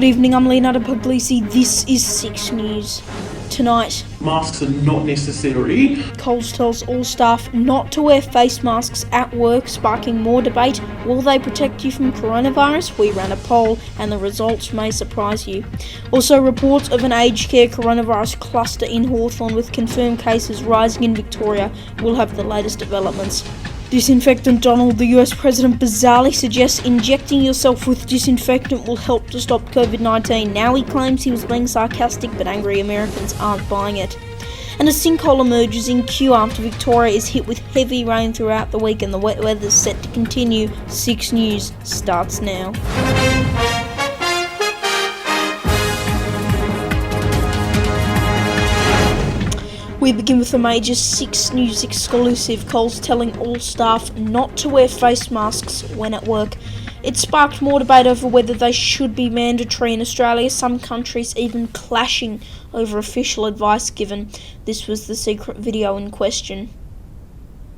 Good evening, I'm Leonardo Puglisi. This is 6 News. Tonight, masks are not necessary. Coles tells all staff not to wear face masks at work, sparking more debate. Will they protect you from coronavirus? We ran a poll and the results may surprise you. Also, reports of an aged care coronavirus cluster in Hawthorn with confirmed cases rising in Victoria. We'll have the latest developments. Disinfectant Donald, the US president, bizarrely suggests injecting yourself with disinfectant will help to stop COVID-19. Now he claims he was being sarcastic, but angry Americans aren't buying it. And a sinkhole emerges in Kew after Victoria is hit with heavy rain throughout the week, and the wet weather is set to continue. 6 News starts now. We begin with a major 6 News exclusive. Coles telling all staff not to wear face masks when at work. It sparked more debate over whether they should be mandatory in Australia, some countries even clashing over official advice given. This was the secret video in question.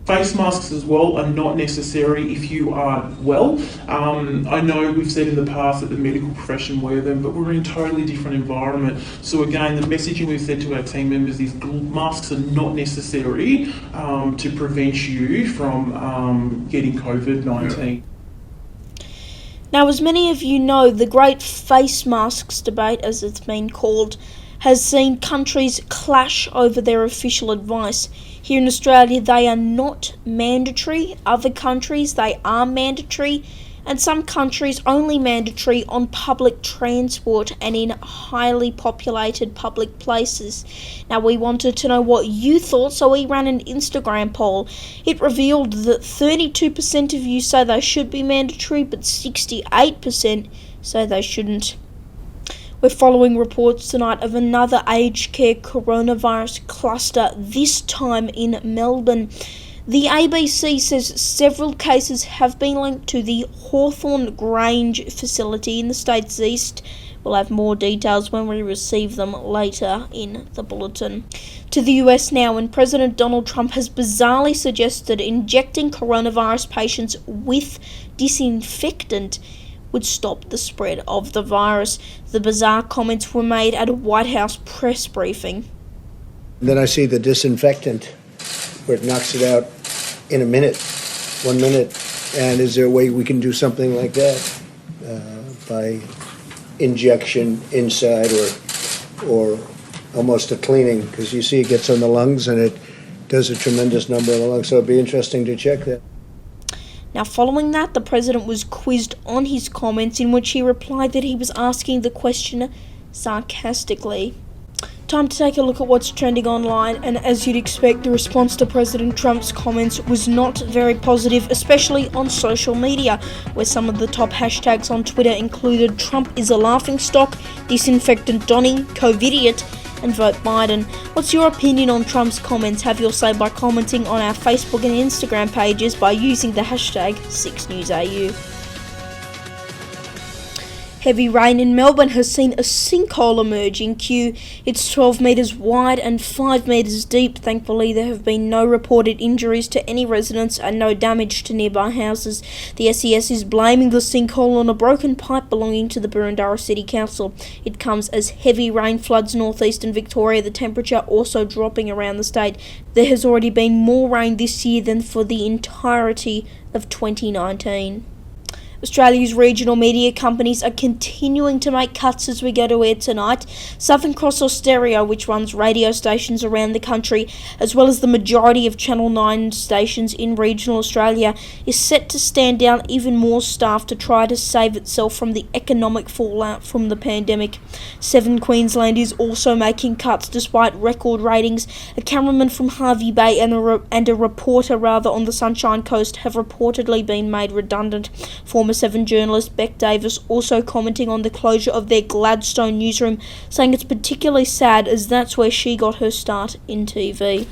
Face masks as well are not necessary if you are well. I know we've said in the past that the medical profession wear them, but we're in a totally different environment. So again, the messaging we've said to our team members is masks are not necessary to prevent you from getting COVID-19. Now, as many of you know, the great face masks debate, as it's been called, has seen countries clash over their official advice. Here in Australia, they are not mandatory. Other countries, they are mandatory. And some countries only mandatory on public transport and in highly populated public places. Now, we wanted to know what you thought, so we ran an Instagram poll. It revealed that 32% of you say they should be mandatory, but 68% say they shouldn't. We're following reports tonight of another aged care coronavirus cluster, this time in Melbourne. The ABC says several cases have been linked to the Hawthorn Grange facility in the state's east. We'll have more details when we receive them later in the bulletin. To the US now, and President Donald Trump has bizarrely suggested injecting coronavirus patients with disinfectant would stop the spread of the virus. The bizarre comments were made at a White House press briefing. Then I see the disinfectant where it knocks it out in a minute, 1 minute. And is there a way we can do something like that by injection inside or almost a cleaning? Because you see it gets on the lungs and it does a tremendous number on the lungs. So it'd be interesting to check that. Now, following that, the president was quizzed on his comments, in which he replied that he was asking the question sarcastically. Time to take a look at what's trending online, and as you'd expect, the response to President Trump's comments was not very positive, especially on social media, where some of the top hashtags on Twitter included Trump is a laughingstock, disinfectant Donny, COVIDiot, and vote Biden. What's your opinion on Trump's comments? Have your say by commenting on our Facebook and Instagram pages by using the hashtag 6NewsAU. Heavy rain in Melbourne has seen a sinkhole emerge in Kew. It's 12 metres wide and 5 metres deep. Thankfully, there have been no reported injuries to any residents and no damage to nearby houses. The SES is blaming the sinkhole on a broken pipe belonging to the Boroondara City Council. It comes as heavy rain floods northeastern Victoria, the temperature also dropping around the state. There has already been more rain this year than for the entirety of 2019. Australia's regional media companies are continuing to make cuts as we go to air tonight. Southern Cross Austereo, which runs radio stations around the country, as well as the majority of Channel 9 stations in regional Australia, is set to stand down even more staff to try to save itself from the economic fallout from the pandemic. 7 Queensland is also making cuts despite record ratings. A cameraman from Hervey Bay and a reporter on the Sunshine Coast have reportedly been made redundant. Former 7 journalist Beck Davis also commenting on the closure of their Gladstone newsroom, saying it's particularly sad as that's where she got her start in TV.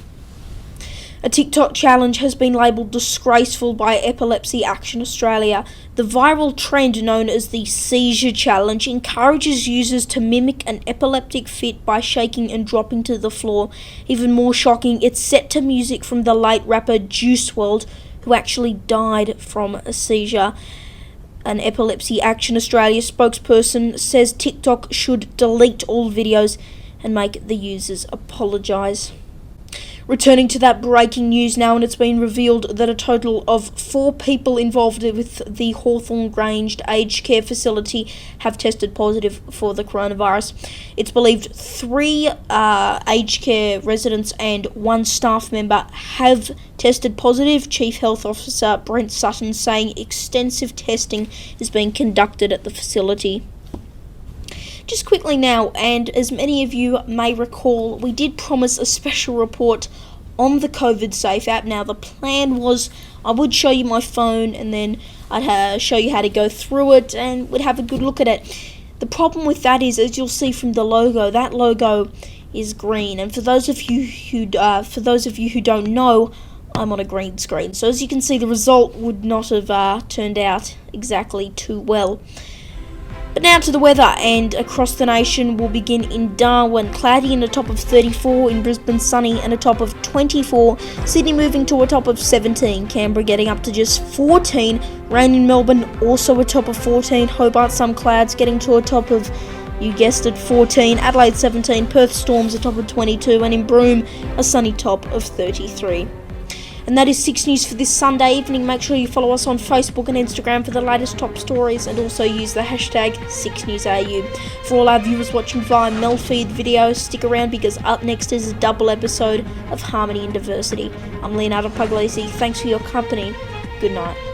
A TikTok challenge has been labelled disgraceful by Epilepsy Action Australia. The viral trend known as the Seizure challenge encourages users to mimic an epileptic fit by shaking and dropping to the floor. Even more shocking, it's set to music from the late rapper Juice WRLD, who actually died from a seizure. An Epilepsy Action Australia spokesperson says TikTok should delete all videos and make the users apologise. Returning to that breaking news now, and it's been revealed that a total of 4 people involved with the Hawthorn Grange aged care facility have tested positive for the coronavirus. It's believed 3 aged care residents and 1 staff member have tested positive. Chief Health Officer Brent Sutton saying extensive testing is being conducted at the facility. Just quickly now, and as many of you may recall, we did promise a special report on the COVID Safe app. Now, the plan was I would show you my phone and then I'd show you how to go through it and we'd have a good look at it. The problem with that is, as you'll see from the logo, that logo is green. And for those of you who don't know, I'm on a green screen. So as you can see, the result would not have turned out exactly too well. But now to the weather, and across the nation we'll begin in Darwin, cloudy and a top of 34, in Brisbane sunny and a top of 24, Sydney moving to a top of 17, Canberra getting up to just 14, rain in Melbourne also a top of 14, Hobart some clouds getting to a top of, you guessed it, 14, Adelaide 17, Perth storms a top of 22, and in Broome a sunny top of 33. And that is 6 News for this Sunday evening. Make sure you follow us on Facebook and Instagram for the latest top stories, and also use the hashtag 6NewsAU. For all our viewers watching via Melfeed video, stick around because up next is a double episode of Harmony and Diversity. I'm Leonardo Puglisi. Thanks for your company. Good night.